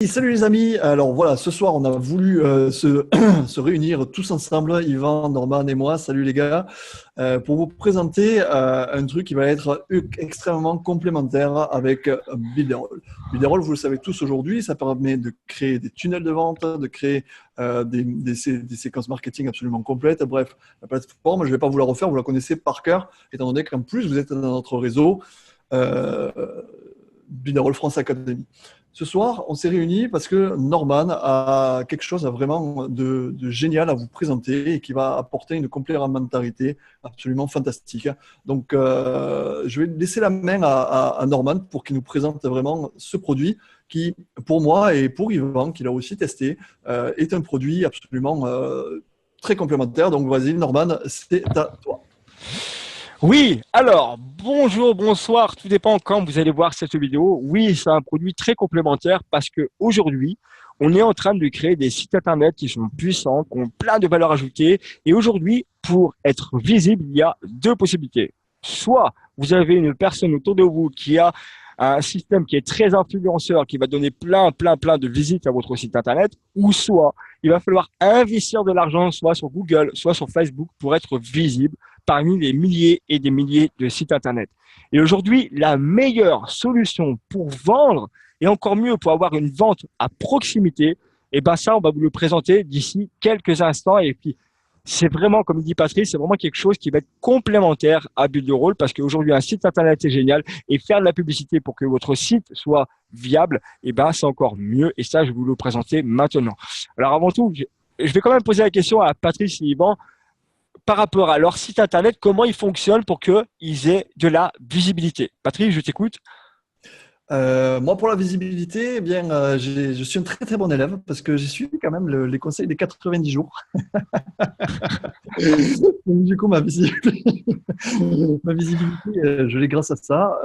Et salut les amis, alors voilà, ce soir on a voulu se réunir tous ensemble, Yvan, Norman et moi, salut les gars, pour vous présenter un truc qui va être extrêmement complémentaire avec Builderall. Builderall, vous le savez tous aujourd'hui, ça permet de créer des tunnels de vente, de créer des séquences marketing absolument complètes. Bref, la plateforme, je ne vais pas vous la refaire, vous la connaissez par cœur, étant donné qu'en plus vous êtes dans notre réseau euh, Builderall France Academy. Ce soir, on s'est réunis parce que Norman a quelque chose à vraiment de génial à vous présenter et qui va apporter une complémentarité absolument fantastique. Donc, je vais laisser la main à Norman pour qu'il nous présente vraiment ce produit qui, pour moi et pour Yvan, qui l'a aussi testé, est un produit absolument très complémentaire. Donc, vas-y, Norman, c'est à toi. Oui, alors, bonjour, bonsoir, tout dépend quand vous allez voir cette vidéo. Oui, c'est un produit très complémentaire parce que aujourd'hui, on est en train de créer des sites internet qui sont puissants, qui ont plein de valeurs ajoutées. Et aujourd'hui, pour être visible, il y a deux possibilités. Soit vous avez une personne autour de vous qui a un système qui est très influenceur, qui va donner plein de visites à votre site internet, ou soit il va falloir investir de l'argent, soit sur Google, soit sur Facebook, pour être visible parmi les milliers et des milliers de sites internet. Et aujourd'hui, la meilleure solution pour vendre, et encore mieux pour avoir une vente à proximité, et ben ça, on va vous le présenter d'ici quelques instants. Et puis, c'est vraiment, comme dit Patrice, c'est vraiment quelque chose qui va être complémentaire à Builderall parce qu'aujourd'hui, un site internet, c'est génial. Et faire de la publicité pour que votre site soit viable, et ben, c'est encore mieux. Et ça, je vais vous le présenter maintenant. Alors, avant tout, je vais quand même poser la question à Patrice et Yvan par rapport à leur site internet, comment ils fonctionnent pour qu'ils aient de la visibilité. Patrice, je t'écoute. Moi, pour la visibilité, eh bien, je suis un très très bon élève parce que j'ai suivi quand même les conseils des 90 jours. Donc, du coup, ma visibilité, je l'ai grâce à ça.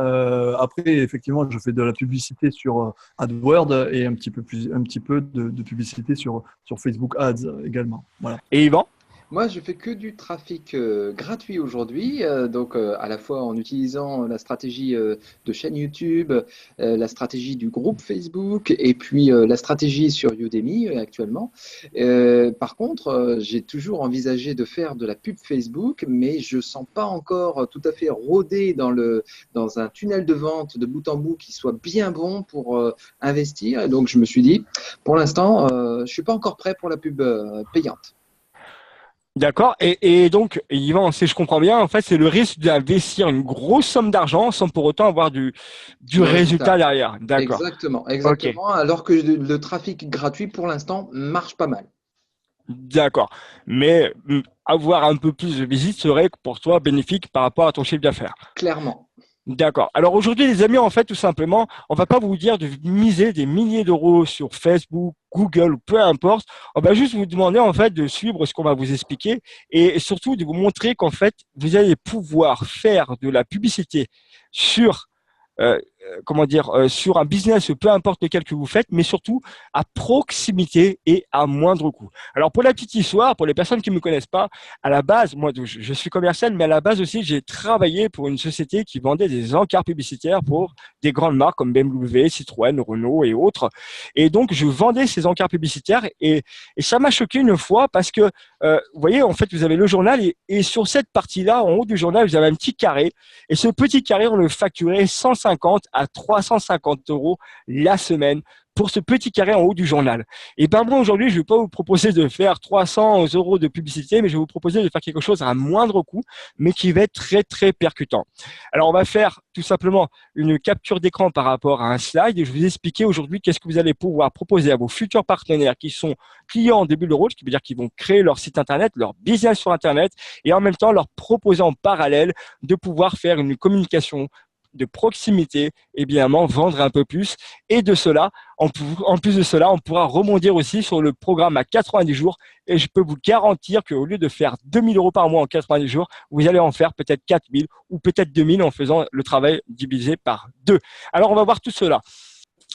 Après, effectivement, je fais de la publicité sur AdWords et un petit peu de publicité sur Facebook Ads également. Voilà. Et Yvan. Moi, je fais que du trafic gratuit aujourd'hui, à la fois en utilisant la stratégie de chaîne YouTube, la stratégie du groupe Facebook et puis la stratégie sur Udemy actuellement. Par contre, j'ai toujours envisagé de faire de la pub Facebook, mais je ne sens pas encore tout à fait rodé dans un tunnel de vente de bout en bout qui soit bien bon pour investir. Et donc, je me suis dit, pour l'instant, je ne suis pas encore prêt pour la pub payante. D'accord. Et donc, Yvan, si je comprends bien, en fait, c'est le risque d'investir une grosse somme d'argent sans pour autant avoir du Du résultat résultat. derrière. D'accord. Exactement, Ok. exactement. Alors que le trafic gratuit, pour l'instant, marche pas mal, D'accord. Mais avoir un peu plus de visites serait pour toi bénéfique par rapport à ton chiffre d'affaires. clairement. D'accord. Alors aujourd'hui, les amis, en fait, tout simplement, on va pas vous dire de miser des milliers d'euros sur Facebook, Google ou peu importe. On va juste vous demander, en fait, de suivre ce qu'on va vous expliquer et surtout de vous montrer qu'en fait, vous allez pouvoir faire de la publicité sur sur un business, peu importe lequel que vous faites, mais surtout à proximité et à moindre coût. Alors pour la petite histoire, pour les personnes qui ne me connaissent pas, à la base, moi je suis commercial, mais à la base aussi j'ai travaillé pour une société qui vendait des encarts publicitaires pour des grandes marques comme BMW, Citroën, Renault et autres. Et donc je vendais ces encarts publicitaires et ça m'a choqué une fois parce que vous voyez, en fait, vous avez le journal et sur cette partie-là, en haut du journal, vous avez un petit carré. Et ce petit carré, on le facturait 150 à 350 euros la semaine pour ce petit carré en haut du journal. Et ben moi, aujourd'hui, je ne vais pas vous proposer de faire 300 euros de publicité, mais je vais vous proposer de faire quelque chose à un moindre coût, mais qui va être très, très percutant. Alors, on va faire tout simplement une capture d'écran par rapport à un slide et je vais vous expliquer aujourd'hui qu'est-ce que vous allez pouvoir proposer à vos futurs partenaires qui sont clients en début de rôle, ce qui veut dire qu'ils vont créer leur site internet, leur business sur internet et en même temps leur proposer en parallèle de pouvoir faire une communication de proximité et bien évidemment vendre un peu plus. Et de cela, en plus de cela, on pourra rebondir aussi sur le programme à 90 jours. Et je peux vous garantir qu'au lieu de faire 2 000 euros par mois en 90 jours, vous allez en faire peut-être 4 000 ou peut-être 2 000 en faisant le travail divisé par deux. Alors, on va voir tout cela.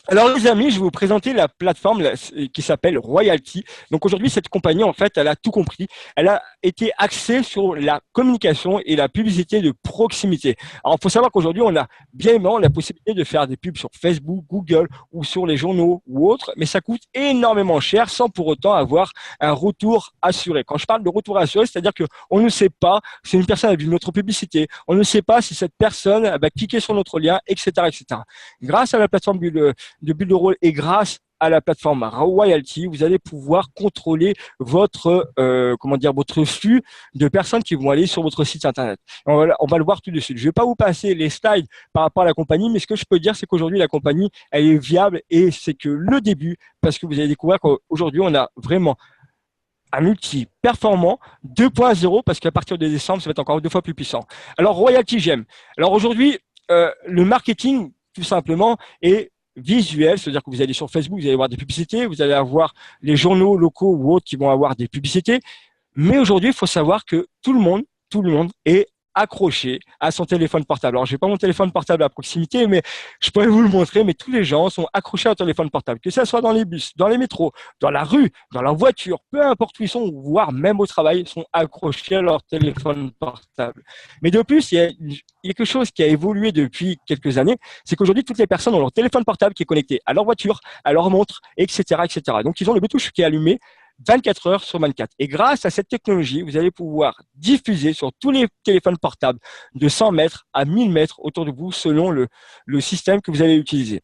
Alors les amis, je vais vous présenter la plateforme qui s'appelle Royalty. Donc aujourd'hui, cette compagnie, en fait, elle a tout compris. Elle a été axée sur la communication et la publicité de proximité. Alors il faut savoir qu'aujourd'hui, on a bien évidemment la possibilité de faire des pubs sur Facebook, Google ou sur les journaux ou autres, mais ça coûte énormément cher sans pour autant avoir un retour assuré. Quand je parle de retour assuré, c'est-à-dire qu'on ne sait pas si une personne a vu notre publicité, on ne sait pas si cette personne va cliquer sur notre lien, etc., etc. Grâce à la plateforme de bulle de rôle et grâce à la plateforme Royalty, vous allez pouvoir contrôler votre votre flux de personnes qui vont aller sur votre site internet. On va le voir tout de suite. Je ne vais pas vous passer les slides par rapport à la compagnie, mais ce que je peux dire, c'est qu'aujourd'hui la compagnie elle est viable et c'est que le début, parce que vous allez découvrir qu'aujourd'hui on a vraiment un outil performant 2.0 parce qu'à partir de décembre, ça va être encore 2 fois plus puissant. Alors Royalty, j'aime. Alors aujourd'hui, le marketing tout simplement est visuel, c'est-à-dire que vous allez sur Facebook, vous allez avoir des publicités, vous allez avoir les journaux locaux ou autres qui vont avoir des publicités. Mais aujourd'hui, il faut savoir que tout le monde est accroché à son téléphone portable. Alors, je n'ai pas mon téléphone portable à proximité, mais je pourrais vous le montrer, mais tous les gens sont accrochés à leur téléphone portable, que ce soit dans les bus, dans les métros, dans la rue, dans leur voiture, peu importe où ils sont, voire même au travail, sont accrochés à leur téléphone portable. Mais de plus, il y a quelque chose qui a évolué depuis quelques années, c'est qu'aujourd'hui, toutes les personnes ont leur téléphone portable qui est connecté à leur voiture, à leur montre, etc., etc. Donc, ils ont le Bluetooth qui est allumé 24 heures sur 24. Et grâce à cette technologie, vous allez pouvoir diffuser sur tous les téléphones portables de 100 mètres à 1000 mètres autour de vous selon le système que vous allez utiliser.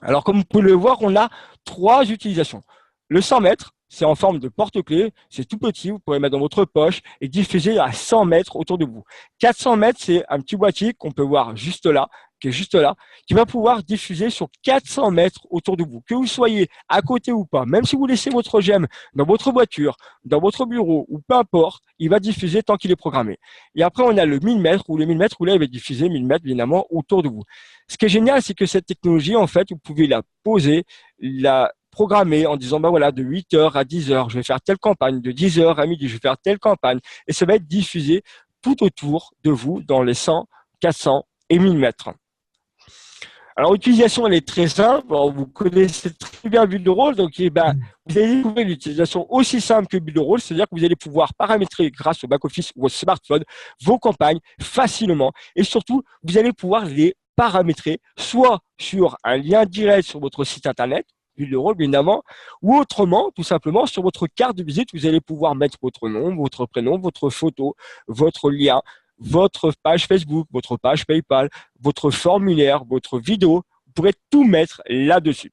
Alors, comme vous pouvez le voir, on a 3 utilisations. Le 100 mètres, c'est en forme de porte-clés, c'est tout petit, vous pouvez mettre dans votre poche et diffuser à 100 mètres autour de vous. 400 mètres, c'est un petit boîtier qu'on peut voir juste là, qui est juste là, qui va pouvoir diffuser sur 400 mètres autour de vous. Que vous soyez à côté ou pas, même si vous laissez votre gemme dans votre voiture, dans votre bureau ou peu importe, il va diffuser tant qu'il est programmé. Et après, on a le 1000 mètres où le 1000 mètres où là, il va diffuser 1000 mètres évidemment autour de vous. Ce qui est génial, c'est que cette technologie, en fait, vous pouvez la poser, la programmer en disant, ben voilà, de 8h à 10h, je vais faire telle campagne, de 10h à midi, je vais faire telle campagne, et ça va être diffusé tout autour de vous dans les 100, 400 et 1000 mètres. Alors, l'utilisation, elle est très simple. Alors, vous connaissez très bien bulle de rôle. Donc, vous allez découvrir l'utilisation aussi simple que bulle de rôle. C'est-à-dire que vous allez pouvoir paramétrer grâce au back-office ou au smartphone vos campagnes facilement. Et surtout, vous allez pouvoir les paramétrer soit sur un lien direct sur votre site internet, bulle de rôle, bien évidemment, ou autrement, tout simplement, sur votre carte de visite, vous allez pouvoir mettre votre nom, votre prénom, votre photo, votre lien, votre page Facebook, votre page PayPal, votre formulaire, votre vidéo. Vous pourrez tout mettre là-dessus.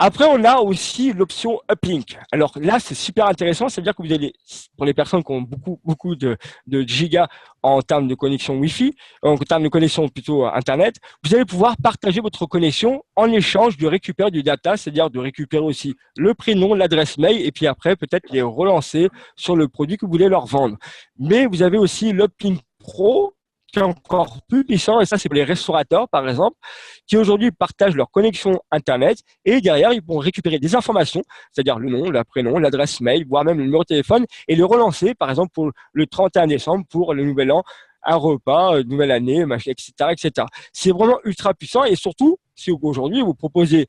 Après, on a aussi l'option Uplink. Alors là, c'est super intéressant. C'est-à-dire que vous allez, pour les personnes qui ont beaucoup de gigas en termes de connexion Wi-Fi, en termes de connexion plutôt Internet, vous allez pouvoir partager votre connexion en échange de récupérer du data, c'est-à-dire de récupérer aussi le prénom, l'adresse mail, et puis après, peut-être les relancer sur le produit que vous voulez leur vendre. Mais vous avez aussi l'Uplink Pro, qui est encore plus puissant, et ça c'est pour les restaurateurs par exemple, qui aujourd'hui partagent leur connexion Internet et derrière ils vont récupérer des informations, c'est-à-dire le nom, le prénom, l'adresse mail, voire même le numéro de téléphone et le relancer par exemple pour le 31 décembre pour le nouvel an, un repas, nouvelle année, etc., etc. C'est vraiment ultra puissant et surtout si aujourd'hui vous proposez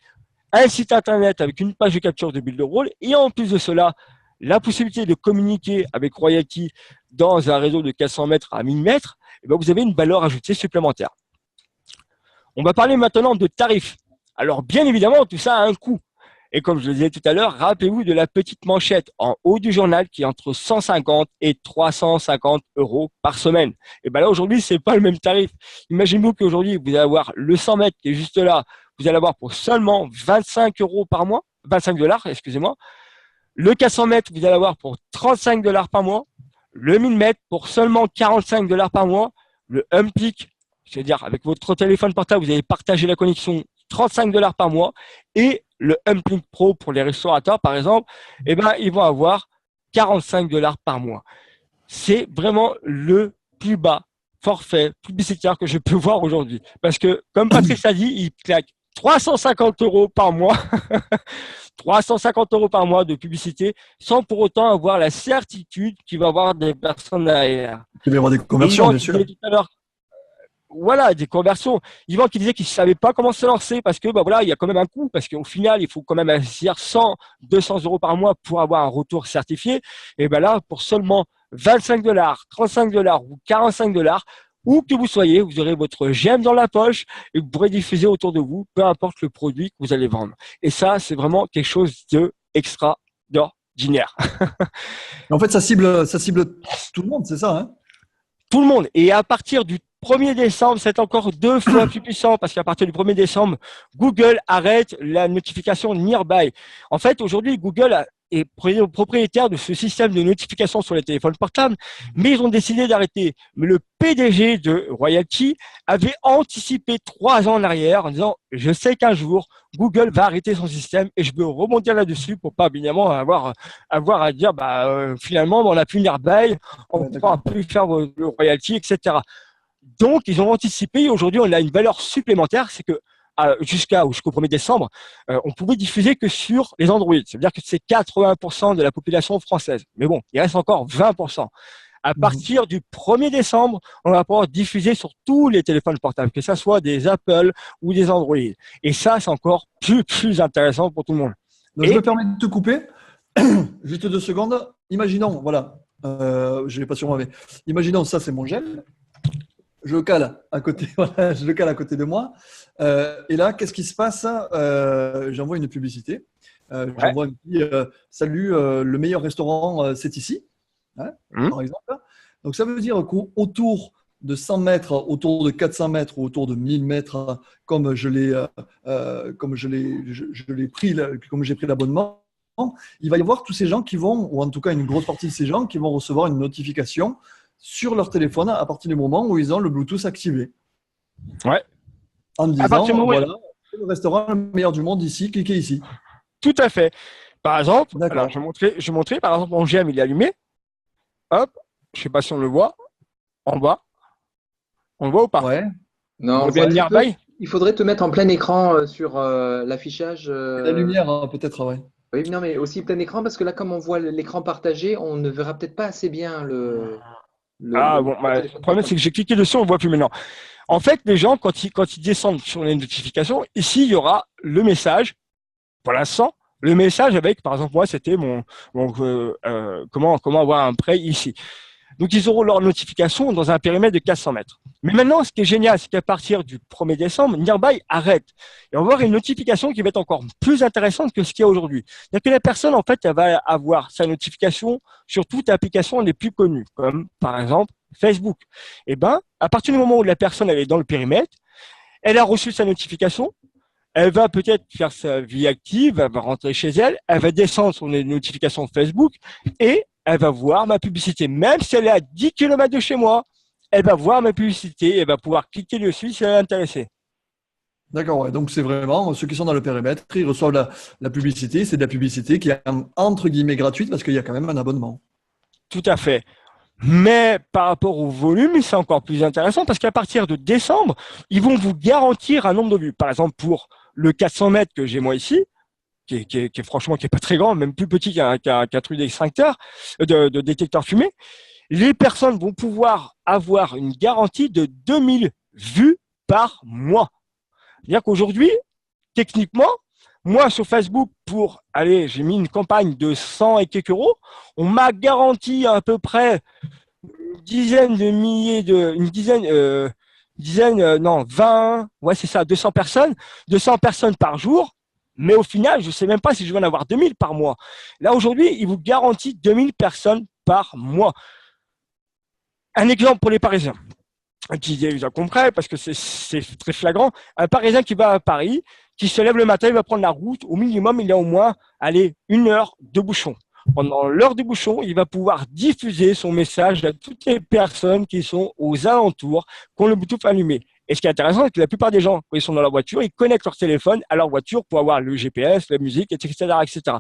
un site Internet avec une page de capture de bulle de rôle et en plus de cela, la possibilité de communiquer avec Royalty dans un réseau de 400 mètres à 1000 mètres, et bien vous avez une valeur ajoutée supplémentaire. On va parler maintenant de tarifs. Alors, bien évidemment, tout ça a un coût. Et comme je le disais tout à l'heure, rappelez-vous de la petite manchette en haut du journal qui est entre 150 et 350 € par semaine. Et bien là, aujourd'hui, ce n'est pas le même tarif. Imaginez-vous qu'aujourd'hui, vous allez avoir le 100 mètres qui est juste là, vous allez avoir pour seulement 25 € par mois, 25 $, excusez-moi. Le 400 mètres, vous allez avoir pour 35 $ par mois. Le 1000 mètres pour seulement 45 $ par mois. Le Uplink, c'est-à-dire avec votre téléphone portable, vous allez partager la connexion 35 $ par mois. Et le Uplink Pro pour les restaurateurs, par exemple, eh ben, ils vont avoir 45 $ par mois. C'est vraiment le plus bas forfait publicitaire que je peux voir aujourd'hui. Parce que, comme Patrice a dit, il claque 350 € par mois. 350 € par mois de publicité sans pour autant avoir la certitude qu'il va y avoir des personnes derrière. Il va y avoir des conversions, bien sûr. voilà, des conversions. Yvan qui disait qu'il ne savait pas comment se lancer parce que voilà, il y a quand même un coût, parce qu'au final, il faut quand même investir 100, 200 euros par mois pour avoir un retour certifié. Et ben là, pour seulement 25 $, 35 $ ou 45 $, où que vous soyez, vous aurez votre gemme dans la poche et vous pourrez diffuser autour de vous, peu importe le produit que vous allez vendre. Et ça, c'est vraiment quelque chose de extraordinaire. En fait, ça cible tout le monde, c'est ça, hein? Tout le monde. Et à partir du 1er décembre, c'est encore 2 fois plus puissant parce qu'à partir du 1er décembre, Google arrête la notification Nearby. En fait, aujourd'hui, Google est propriétaire de ce système de notification sur les téléphones portables, mais ils ont décidé d'arrêter. Mais le PDG de Royalty avait anticipé 3 ans en arrière en disant « Je sais qu'un jour, Google va arrêter son système et je veux rebondir là-dessus pour pas évidemment avoir à dire finalement, on n'a plus Nearby, on ne pourra plus faire le Royalty, etc. » Donc, ils ont anticipé et aujourd'hui, on a une valeur supplémentaire, c'est que jusqu'au 1er décembre, on pouvait diffuser que sur les Android. C'est-à-dire que c'est 80% de la population française. Mais bon, il reste encore 20%. À partir du 1er décembre, on va pouvoir diffuser sur tous les téléphones portables, que ce soit des Apple ou des Android. Et ça, c'est encore plus intéressant pour tout le monde. Donc, je me permets de te couper. Juste 2 secondes. Imaginons, voilà, je ne l'ai pas sur moi, mais imaginons, ça, c'est mon gel. Je le cale à côté, voilà, je le cale à côté de moi. Et là, qu'est-ce qui se passe? J'envoie une publicité. J'envoie un petit salut, le meilleur restaurant, c'est ici, hein, par exemple. Donc, ça veut dire qu'autour de 100 mètres, autour de 400 mètres ou autour de 1000 mètres, comme j'ai pris l'abonnement, il va y avoir tous ces gens qui vont, ou en tout cas une grosse partie de ces gens qui vont recevoir une notification sur leur téléphone à partir du moment où ils ont le Bluetooth activé. Ouais. En disant, voilà, le restaurant le meilleur du monde ici, cliquez ici. Tout à fait. Par exemple, alors, je vais montrer, par exemple, mon GM, il est allumé. Hop, je ne sais pas si on le voit. En bas. On le voit ou pas? Ouais. Non, il faudrait te mettre en plein écran sur l'affichage. La lumière, peut-être, ouais. Oui, non, mais aussi plein écran, parce que là, comme on voit l'écran partagé, on ne verra peut-être pas assez bien le le problème, c'est que j'ai cliqué dessus, on ne voit plus maintenant. En fait, les gens, quand ils descendent sur les notifications, ici, il y aura le message. Pour l'instant, le message avec, par exemple, moi, c'était comment avoir un prêt ici. Donc, ils auront leur notification dans un périmètre de 400 mètres. Mais maintenant, ce qui est génial, c'est qu'à partir du 1er décembre, Nearby arrête. Et on va avoir une notification qui va être encore plus intéressante que ce qu'il y a aujourd'hui. C'est-à-dire que la personne, en fait, elle va avoir sa notification sur toutes les applications les plus connues, comme par exemple Facebook. Et à partir du moment où la personne elle est dans le périmètre, elle a reçu sa notification, elle va peut-être faire sa vie active, elle va rentrer chez elle, elle va descendre sur les notifications Facebook et elle va voir ma publicité. Même si elle est à 10 km de chez moi, elle va voir ma publicité, elle va pouvoir cliquer dessus si elle est intéressée. D'accord, ouais. Donc c'est vraiment ceux qui sont dans le périmètre, ils reçoivent la publicité. C'est de la publicité qui est entre guillemets gratuite parce qu'il y a quand même un abonnement. Tout à fait. Mais par rapport au volume, c'est encore plus intéressant parce qu'à partir de décembre, ils vont vous garantir un nombre de vues. Par exemple, pour le 400 mètres que j'ai moi ici, qui est franchement qui est pas très grand, même plus petit qu'un truc d'extincteur, de détecteur fumée, les personnes vont pouvoir avoir une garantie de 2000 vues par mois. C'est-à-dire qu'aujourd'hui, techniquement, moi sur Facebook, j'ai mis une campagne de 100 et quelques euros, on m'a garanti à peu près une dizaine de milliers de, 20, ouais c'est ça, 200 personnes par jour. Mais au final, je ne sais même pas si je vais en avoir 2000 par mois. Là, aujourd'hui, il vous garantit 2000 personnes par mois. Un exemple pour les Parisiens, qui comprennent parce que c'est très flagrant. Un Parisien qui va à Paris, qui se lève le matin, il va prendre la route. Au minimum, il y a au moins 1 heure de bouchon. Pendant l'heure du bouchon, il va pouvoir diffuser son message à toutes les personnes qui sont aux alentours, qui ont le Bluetooth allumé. Et ce qui est intéressant, c'est que la plupart des gens, quand ils sont dans leur voiture, ils connectent leur téléphone à leur voiture pour avoir le GPS, la musique, etc., etc.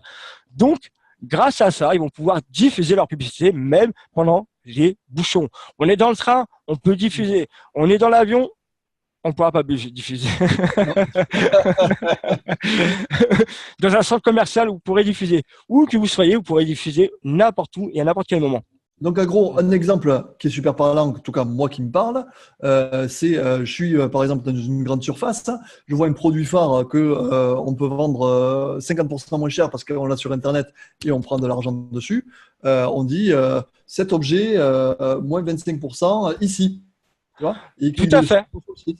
Donc, grâce à ça, ils vont pouvoir diffuser leur publicité même pendant les bouchons. On est dans le train, on peut diffuser. On est dans l'avion, on ne pourra pas diffuser. Dans un centre commercial, vous pourrez diffuser. Où que vous soyez, vous pourrez diffuser n'importe où et à n'importe quel moment. Donc, en gros, un exemple qui est super parlant, en tout cas moi qui me parle, c'est je suis par exemple dans une grande surface, je vois un produit phare que on peut vendre 50% moins cher parce qu'on l'a sur Internet et on prend de l'argent dessus. On dit cet objet moins 25% ici. Tu vois? Et Tout écrit à dessus fait. sur le site.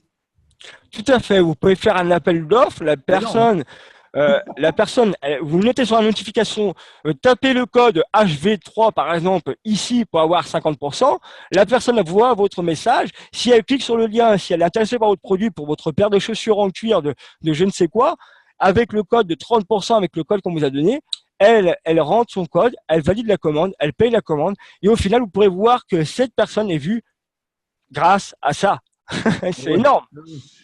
Tout à fait. Vous pouvez faire un appel d'offres. C'est énorme. Vous notez sur la notification, tapez le code HV3 par exemple ici pour avoir 50%. La personne voit votre message. Si elle clique sur le lien, si elle est intéressée par votre produit pour votre paire de chaussures en cuir de je ne sais quoi, avec le code de 30%, avec le code qu'on vous a donné, elle rentre son code, elle valide la commande, elle paye la commande et au final, vous pourrez voir que cette personne est vue grâce à ça. C'est Ouais. énorme.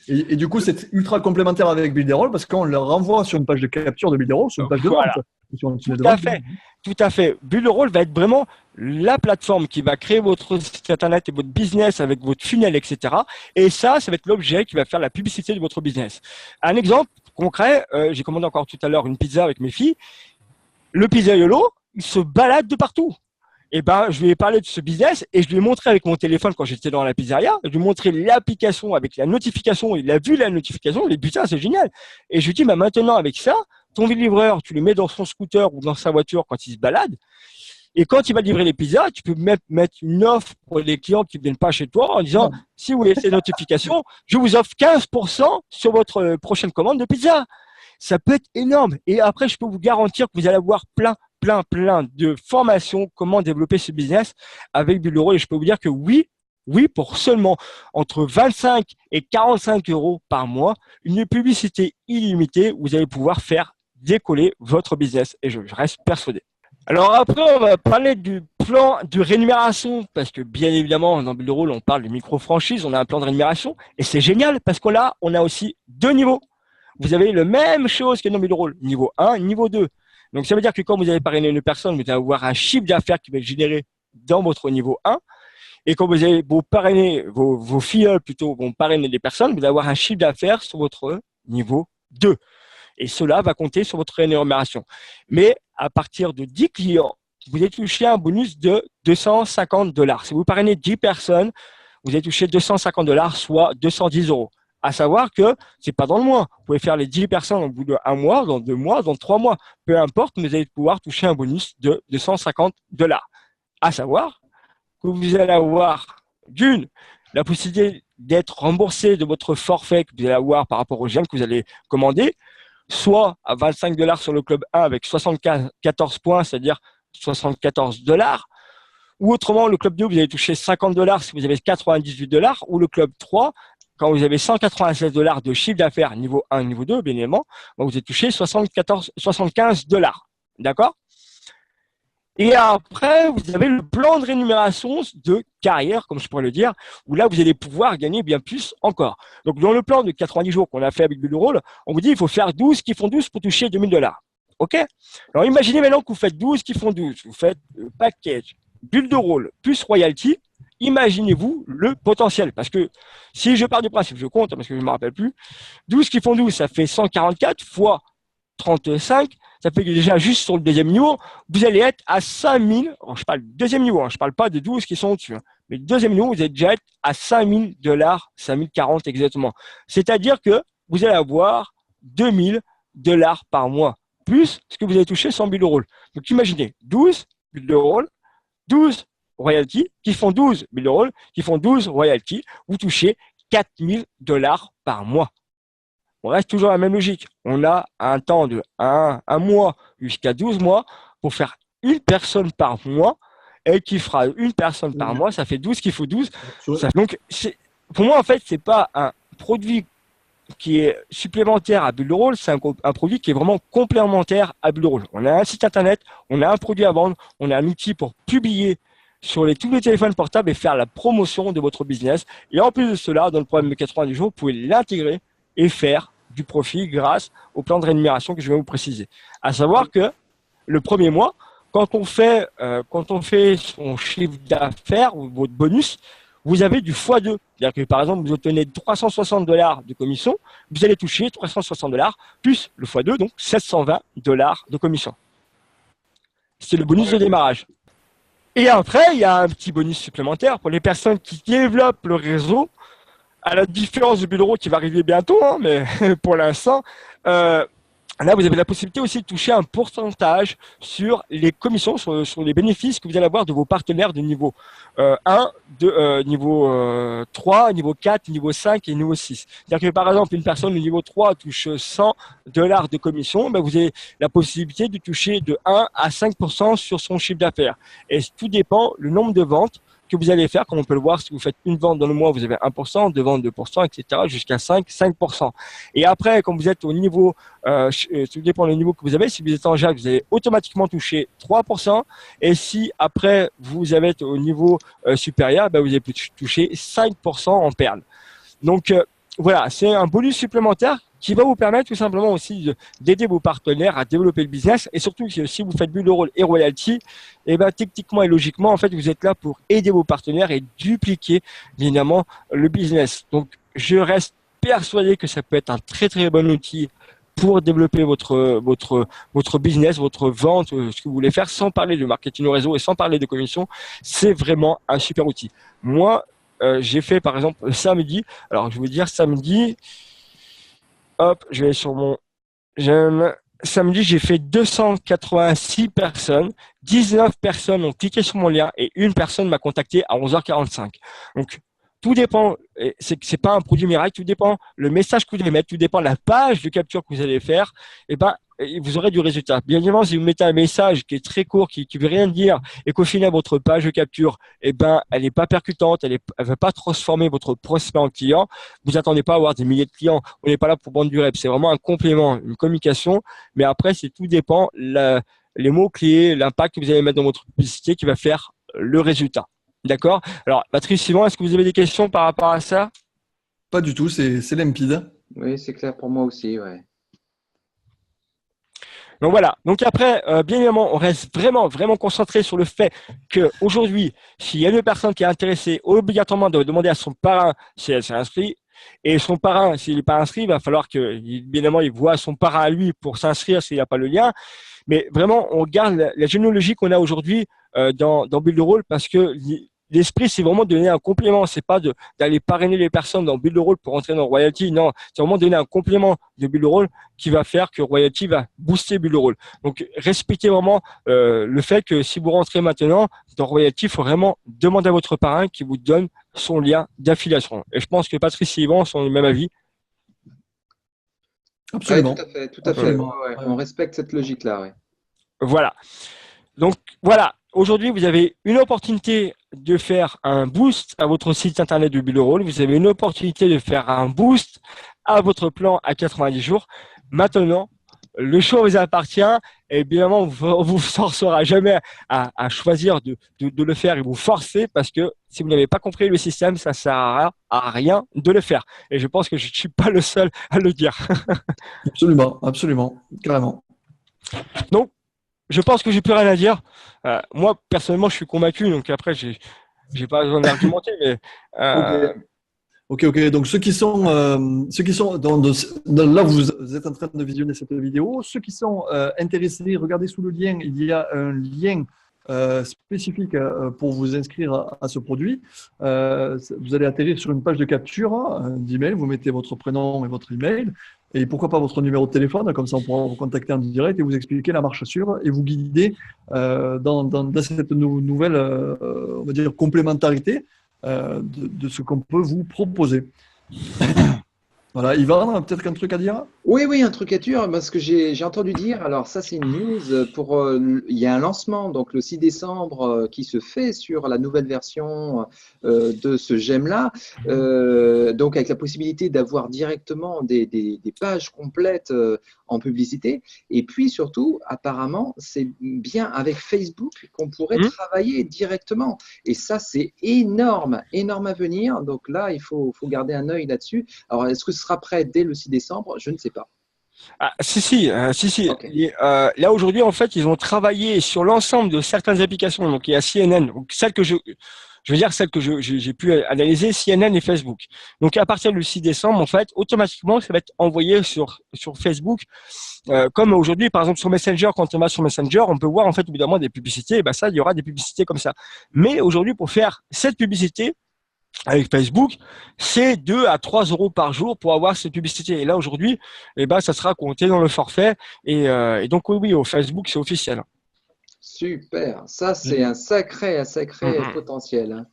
Et du coup, c'est ultra complémentaire avec Builderall parce qu'on le renvoie sur une page de capture de Builderall, sur une page de vente. Voilà. Sur un Tout tunnel de à vente. fait, tout à fait. Builderall va être vraiment la plateforme qui va créer votre site internet et votre business avec votre funnel, etc. Et ça va être l'objet qui va faire la publicité de votre business. Un exemple concret, j'ai commandé encore tout à l'heure une pizza avec mes filles. Le pizzaiolo, il se balade de partout. Et ben, je lui ai parlé de ce business et je lui ai montré avec mon téléphone quand j'étais dans la pizzeria. Je lui ai montré l'application avec la notification. Il a vu la notification. Il a dit putain, c'est génial. Et je lui ai dit, bah, maintenant avec ça, ton livreur, tu le mets dans son scooter ou dans sa voiture quand il se balade. Et quand il va livrer les pizzas, tu peux mettre une offre pour les clients qui ne viennent pas chez toi en disant, si vous laissez notification, je vous offre 15% sur votre prochaine commande de pizza. Ça peut être énorme. Et après, je peux vous garantir que vous allez avoir plein de formations, comment développer ce business avec Builderall. Et je peux vous dire que oui, pour seulement entre 25 et 45 euros par mois, une publicité illimitée, vous allez pouvoir faire décoller votre business. Et je reste persuadé. Alors après, on va parler du plan de rémunération parce que bien évidemment, dans Builderall, on parle de micro-franchise, on a un plan de rémunération et c'est génial parce qu'on a aussi deux niveaux. Vous avez la même chose que dans Builderall, niveau 1, niveau 2. Donc, ça veut dire que quand vous allez parrainer une personne, vous allez avoir un chiffre d'affaires qui va être généré dans votre niveau 1. Et quand vous allez vous parrainer, vos filleuls plutôt vont parrainer des personnes, vous allez avoir un chiffre d'affaires sur votre niveau 2. Et cela va compter sur votre rémunération. Mais à partir de 10 clients, vous allez toucher un bonus de $250. Si vous parrainez 10 personnes, vous allez toucher $250, soit 210 euros. À savoir que c'est pas dans le mois. Vous pouvez faire les 10 personnes au bout d'un mois, dans 2 mois, dans 3 mois. Peu importe, mais vous allez pouvoir toucher un bonus de $250. À savoir que vous allez avoir la possibilité d'être remboursé de votre forfait que vous allez avoir par rapport aux gemmes que vous allez commander, soit à $25 sur le club 1 avec 74 points, c'est-à-dire $74. Ou autrement, le club 2, vous allez toucher $50 si vous avez $98, ou le club 3, quand vous avez $196 de chiffre d'affaires niveau 1, niveau 2, bien évidemment, vous allez toucher $75. D'accord? Et après, vous avez le plan de rémunération de carrière, comme je pourrais le dire, où là, vous allez pouvoir gagner bien plus encore. Donc, dans le plan de 90 jours qu'on a fait avec Builderall, on vous dit il faut faire 12 qui font 12 pour toucher $2000. OK? Alors, imaginez maintenant que vous faites 12 qui font 12. Vous faites le package Builderall plus royalty. Imaginez-vous le potentiel. Parce que si je pars du principe, je compte, parce que je ne me rappelle plus, 12 qui font 12, ça fait 144 fois 35. Ça fait que déjà, juste sur le deuxième niveau, vous allez être à 5000. Je parle du deuxième niveau, je ne parle pas des 12 qui sont au-dessus. Mais le deuxième niveau, vous allez déjà être à $5000, 5040 exactement. C'est-à-dire que vous allez avoir $2000 par mois, plus ce que vous allez toucher sans Builderall. Donc imaginez, 12 Builderall, 12 royalty, qui font 12 Builderall, qui font 12 royalty, vous touchez $4000 par mois. On reste toujours à la même logique. On a un temps de un mois jusqu'à 12 mois pour faire une personne par mois et qui fera une personne par mois. Ça fait 12 qu'il faut 12. Donc, pour moi, en fait, c'est pas un produit qui est supplémentaire à Builderall, c'est un produit qui est vraiment complémentaire à Builderall. On a un site internet, on a un produit à vendre, on a un outil pour publier sur tous les téléphones portables et faire la promotion de votre business. Et en plus de cela, dans le programme de 90 jours, vous pouvez l'intégrer et faire du profit grâce au plan de rémunération que je vais vous préciser. À savoir que le premier mois, quand on fait son chiffre d'affaires ou votre bonus, vous avez du x2. C'est-à-dire que par exemple, vous obtenez $360 de commission, vous allez toucher $360 plus le x2, donc $720 de commission. C'est le bonus de démarrage. Et après, il y a un petit bonus supplémentaire pour les personnes qui développent le réseau, à la différence du 1000 € qui va arriver bientôt, hein, mais pour l'instant, euh, là, vous avez la possibilité aussi de toucher un pourcentage sur les commissions, sur les bénéfices que vous allez avoir de vos partenaires de niveau 1, niveau 3, niveau 4, niveau 5 et niveau 6. C'est-à-dire que par exemple, une personne au niveau 3 touche $100 de commission, ben, vous avez la possibilité de toucher de 1 à 5% sur son chiffre d'affaires. Et tout dépend le nombre de ventes que vous allez faire. Comme on peut le voir, si vous faites une vente dans le mois, vous avez 1%, deux ventes 2%, etc., jusqu'à 5%. Et après, quand vous êtes au niveau, tout dépend du niveau que vous avez. Si vous êtes en Jacques, vous allez automatiquement toucher 3%. Et si après, vous êtes au niveau supérieur, ben, vous allez toucher 5% en perles. Donc, voilà, c'est un bonus supplémentaire qui va vous permettre tout simplement aussi d'aider vos partenaires à développer le business. Et surtout, si vous faites 1000 € et royalty, et ben, techniquement et logiquement, en fait, vous êtes là pour aider vos partenaires et dupliquer, évidemment, le business. Donc, je reste persuadé que ça peut être un très, très bon outil pour développer votre business, votre vente, ce que vous voulez faire, sans parler de marketing au réseau et sans parler de commission. C'est vraiment un super outil. Moi, j'ai fait, par exemple, samedi. Alors, je vais vous dire, samedi, hop, je vais sur mon samedi, j'ai fait 286 personnes. 19 personnes ont cliqué sur mon lien et une personne m'a contacté à 11h45. Donc, tout dépend. C'est pas un produit miracle. Tout dépend le message que vous allez mettre. Tout dépend la page de capture que vous allez faire. Et ben, vous aurez du résultat. Bien évidemment, si vous mettez un message qui est très court, qui veut rien dire, et qu'au final votre page de capture, eh ben, elle n'est pas percutante, elle va pas transformer votre prospect en client. Vous attendez pas à avoir des milliers de clients. On n'est pas là pour vendre du rep. C'est vraiment un complément, une communication. Mais après, c'est tout dépend les mots clés, l'impact que vous allez mettre dans votre publicité qui va faire le résultat. D'accord? Alors, Patrice, Simon, est-ce que vous avez des questions par rapport à ça? Pas du tout, c'est limpide. Oui, c'est clair pour moi aussi, ouais. Donc voilà. Donc après, bien évidemment, on reste vraiment, vraiment concentré sur le fait qu'aujourd'hui, s'il y a une personne qui est intéressée, obligatoirement de demander à son parrain si elle s'est inscrite. Et son parrain, s'il n'est pas inscrit, il va falloir que, bien évidemment, il voit son parrain à lui pour s'inscrire s'il n'y a pas le lien. Mais vraiment, on garde la généalogie qu'on a aujourd'hui dans Build the Role parce que l'esprit, c'est vraiment de donner un complément. C'est pas d'aller parrainer les personnes dans Build the Role pour entrer dans Royalty. Non, c'est vraiment donner un complément de Build the Role qui va faire que Royalty va booster Build the Role. Donc, respectez vraiment le fait que si vous rentrez maintenant dans Royalty, il faut vraiment demander à votre parrain qui vous donne son lien d'affiliation. Et je pense que Patrice et Yvan sont du même avis. Absolument. Ouais, tout à fait. Ouais, ouais. On respecte cette logique-là. Ouais. Voilà. Donc, voilà. Aujourd'hui, vous avez une opportunité de faire un boost à votre site internet de Build the Role. Vous avez une opportunité de faire un boost à votre plan à 90 jours. Maintenant, le choix vous appartient. Et évidemment, on vous forcera jamais à choisir de le faire et vous forcer parce que si vous n'avez pas compris le système, ça ne sert à rien de le faire. Et je pense que je ne suis pas le seul à le dire. Absolument, absolument, carrément. Donc, je pense que j'ai plus rien à dire. Moi, personnellement, je suis convaincu. Donc après, j'ai pas besoin d'argumenter. Mais Ok. Donc ceux qui sont là, vous êtes en train de visionner cette vidéo. Ceux qui sont intéressés, regardez sous le lien. Il y a un lien spécifique pour vous inscrire à ce produit. Vous allez atterrir sur une page de capture d'email. Vous mettez votre prénom et votre email. Et pourquoi pas votre numéro de téléphone, comme ça on pourra vous contacter en direct et vous expliquer la marche à suivre et vous guider dans cette nouvelle on va dire, complémentarité de ce qu'on peut vous proposer. Voilà, Yvan, peut-être qu'un truc à dire? Oui, un truc à dire, parce que j'ai entendu dire, alors ça c'est une news, il y a un lancement, donc le 6 décembre, qui se fait sur la nouvelle version de ce GEM-là, donc avec la possibilité d'avoir directement des pages complètes en publicité, et puis surtout, apparemment, c'est bien avec Facebook qu'on pourrait travailler directement, et ça c'est énorme à venir, donc là il faut garder un œil là-dessus. Alors est-ce que ce sera prêt dès le 6 décembre? Je ne sais pas. Ah, si. Okay. Et, là aujourd'hui, en fait, ils ont travaillé sur l'ensemble de certaines applications. Donc il y a CNN, donc celle que je je veux dire celles que j'ai pu analyser, CNN et Facebook. Donc à partir du 6 décembre, en fait, automatiquement, ça va être envoyé sur Facebook. Comme aujourd'hui, par exemple, sur Messenger, quand on va sur Messenger, on peut voir en fait évidemment des publicités. Et ben ça, il y aura des publicités comme ça. Mais aujourd'hui, pour faire cette publicité avec Facebook, c'est 2 à 3 euros par jour pour avoir cette publicité. Et là, aujourd'hui, ça sera compté dans le forfait. Et donc, oui, au Facebook, c'est officiel. Super. Ça, c'est un sacré potentiel, hein.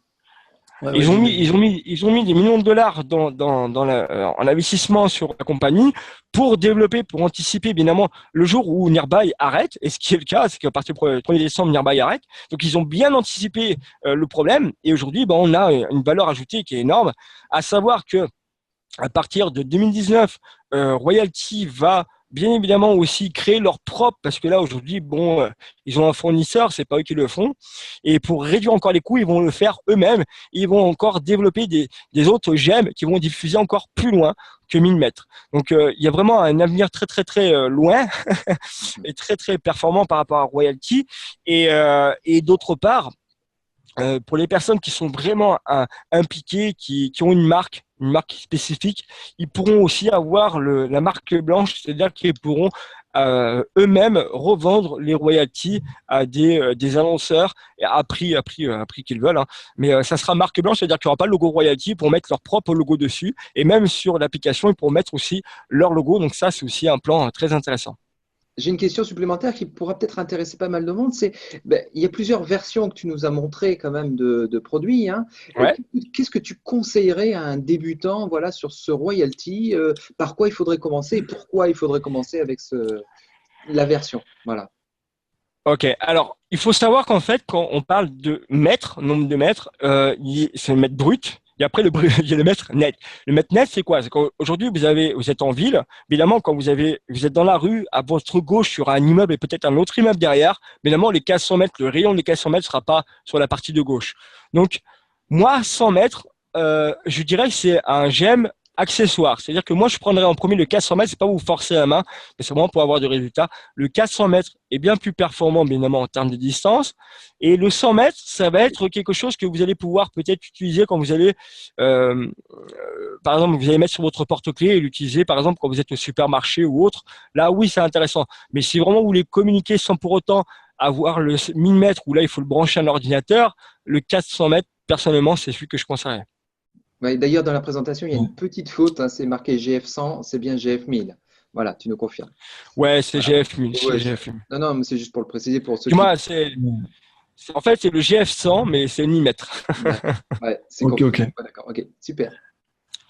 Ouais, Ils ont mis des millions de dollars en investissement sur la compagnie pour développer, pour anticiper évidemment le jour où Nearby arrête. Et ce qui est le cas, c'est qu'à partir du 1er décembre, Nearby arrête. Donc ils ont bien anticipé le problème. Et aujourd'hui, on a une valeur ajoutée qui est énorme, à savoir que à partir de 2019, Royalty va bien évidemment aussi créer leur propre, parce que là aujourd'hui, ils ont un fournisseur, c'est pas eux qui le font, et pour réduire encore les coûts, ils vont le faire eux-mêmes. Ils vont encore développer des autres gemmes qui vont diffuser encore plus loin que 1000 mètres. Donc il y a vraiment un avenir très très très loin et très très performant par rapport à Royalty. Et d'autre part, pour les personnes qui sont vraiment impliquées, qui ont une marque spécifique, ils pourront aussi avoir la marque blanche, c'est-à-dire qu'ils pourront eux-mêmes revendre les royalties à des annonceurs à prix qu'ils veulent, hein. Mais ça sera marque blanche, c'est-à-dire qu'il n'y aura pas le logo royalty pour mettre leur propre logo dessus, et même sur l'application, ils pourront mettre aussi leur logo. Donc ça, c'est aussi un plan très intéressant. J'ai une question supplémentaire qui pourra peut-être intéresser pas mal de monde. Il y a plusieurs versions que tu nous as montrées quand même de produits, hein. Ouais. Qu'est-ce que tu conseillerais à un débutant, voilà, sur ce royalty? Par quoi il faudrait commencer et pourquoi il faudrait commencer avec la version? Voilà. Ok, alors il faut savoir qu'en fait, quand on parle de mètres, nombre de mètres, c'est le mètre brut. Et après, il y a le mètre net. Le mètre net, c'est quoi? C'est qu'aujourd'hui, vous êtes en ville. Évidemment, quand vous êtes dans la rue, à votre gauche, il y aura un immeuble et peut-être un autre immeuble derrière. Mais évidemment, les 400 mètres, le rayon des 400 mètres sera pas sur la partie de gauche. Donc, moi, 100 mètres, je dirais que c'est un gemme accessoire. C'est-à-dire que moi, je prendrais en premier le 400 mètres. C'est pas vous forcer la main, mais c'est vraiment pour avoir du résultat. Le 400 mètres est bien plus performant, bien évidemment, en termes de distance. Et le 100 mètres, ça va être quelque chose que vous allez pouvoir peut-être utiliser quand vous allez, par exemple, vous allez mettre sur votre porte-clés et l'utiliser, par exemple, quand vous êtes au supermarché ou autre. Là, oui, c'est intéressant. Mais si vraiment vous voulez communiquer sans pour autant avoir le 1000 mètres où là, il faut le brancher à un ordinateur, le 400 mètres, personnellement, c'est celui que je conseillerais. Ouais, d'ailleurs, dans la présentation, il y a une petite faute, hein, c'est marqué GF100, c'est bien GF1000. Voilà, tu nous confirmes. Ouais, c'est Voilà. GF1000. Ouais, C'est GF1000. non, mais c'est juste pour le préciser pour ceux Dis-moi, en fait, c'est le GF100, mais c'est 1000 mètres. Ouais, c'est Ok, compris. ok. Ouais, d'accord, ok, super.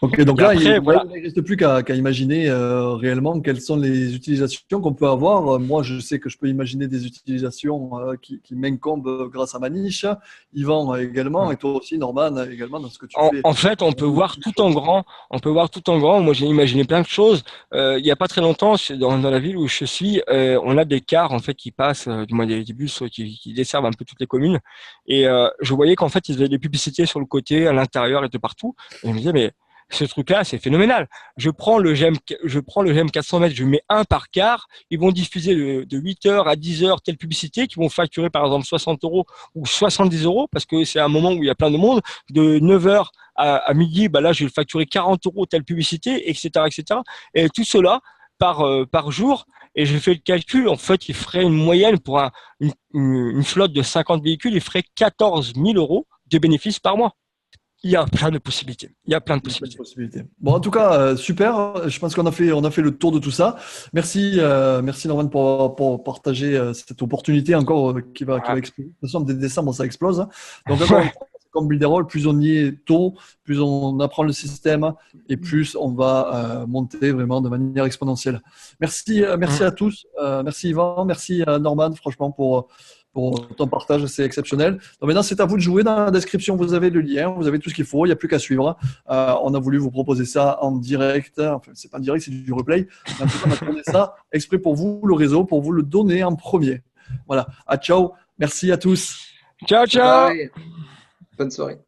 Ok, donc Et là, après, il voilà. ne reste plus qu'à imaginer réellement quelles sont les utilisations qu'on peut avoir. Moi, je sais que je peux imaginer des utilisations qui m'incombent grâce à ma niche. Yvan également, et toi aussi, Norman, également, dans ce que tu fais. En fait, on peut voir tout en grand. On peut voir tout en grand. Moi, j'ai imaginé plein de choses. Il n'y a pas très longtemps, dans la ville où je suis, on a des cars en fait qui passent, du moins des bus qui desservent un peu toutes les communes. Et je voyais qu'en fait, ils avaient des publicités sur le côté, à l'intérieur et de partout. Et je me disais, mais ce truc-là, c'est phénoménal. Je prends le GEM 400 mètres, je mets un par car. Ils vont diffuser de 8h à 10h telle publicité qui vont facturer par exemple 60 euros ou 70 euros parce que c'est un moment où il y a plein de monde. De 9h à midi, là, je vais facturer 40 euros telle publicité, etc., etc. Et tout cela par jour. Et j'ai fait le calcul. En fait, il ferait une moyenne pour une flotte de 50 véhicules, il ferait 14 000 euros de bénéfices par mois. Il y a plein de possibilités. Bon, en tout cas, super. Je pense qu'on a fait le tour de tout ça. Merci Norman pour partager cette opportunité encore qui va exploser. De toute façon, dès décembre, ça explose. Donc, encore une fois, c'est comme Builderall, plus on y est tôt, plus on apprend le système et plus on va monter vraiment de manière exponentielle. Merci à tous. Merci Yvan, merci Norman, franchement, pour ton partage, c'est exceptionnel. Donc maintenant, c'est à vous de jouer. Dans la description, vous avez le lien, vous avez tout ce qu'il faut, il n'y a plus qu'à suivre. On a voulu vous proposer ça en direct. Enfin, c'est pas en direct, c'est du replay. Mais en tout cas, on a tourné ça exprès pour vous, le réseau, pour vous le donner en premier. Voilà. Ciao. Merci à tous. Ciao, ciao. Bye. Bonne soirée.